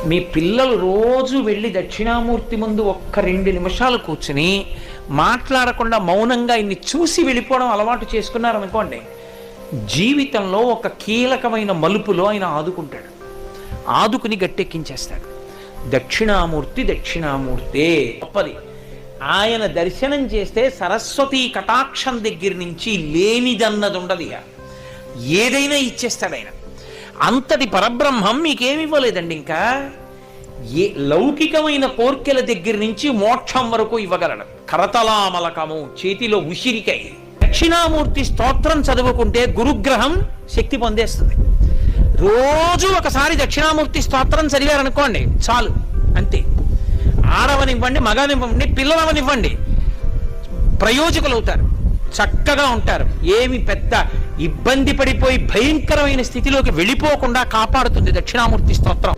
మీ పిల్లలు రోజు వెళ్ళి దక్షిణామూర్తి ముందు ఒక్క 2 నిమిషాలు కూర్చుని మాట్లాడకుండా మౌనంగా ఇన్ని చూసి వెళ్ళిపోవడం అలవాటు చేసుకున్నారనుకోండి, జీవితంలో ఒక కీలకమైన మలుపులో ఆయన ఆదుకుంటాడు, ఆదుకుని గట్టెక్కించేస్తాడు. దక్షిణామూర్తి దక్షిణామూర్తే గొప్పది. ఆయన దర్శనం చేస్తే సరస్వతీ కటాక్షం దగ్గర నుంచి లేనిదన్నది ఉండదు, ఏదైనా ఇచ్చేస్తాడు ఆయన. అంతటి పరబ్రహ్మం మీకేమి ఇవ్వలేదండి. ఇంకా ఏ లౌకికమైన కోర్కెల దగ్గర నుంచి మోక్షం వరకు ఇవ్వగలడు. కరతలామలకము, చేతిలో ఉసిరికై. దక్షిణామూర్తి స్తోత్రం చదువుకుంటే గురుగ్రహం శక్తి పొందేస్తుంది. రోజు ఒకసారి దక్షిణామూర్తి స్తోత్రం చదివారనుకోండి చాలు, అంతే. ఆడవనివ్వండి, మగనివ్వండి, పిల్లలవనివ్వండి, ప్రయోజకులు అవుతారు, చక్కగా ఉంటారు. ఏమి పెద్ద ఇబ్బంది పడిపోయి భయంకరమైన స్థితిలోకి వెళ్ళిపోకుండా కాపాడుతుంది దక్షిణామూర్తి స్తోత్రం.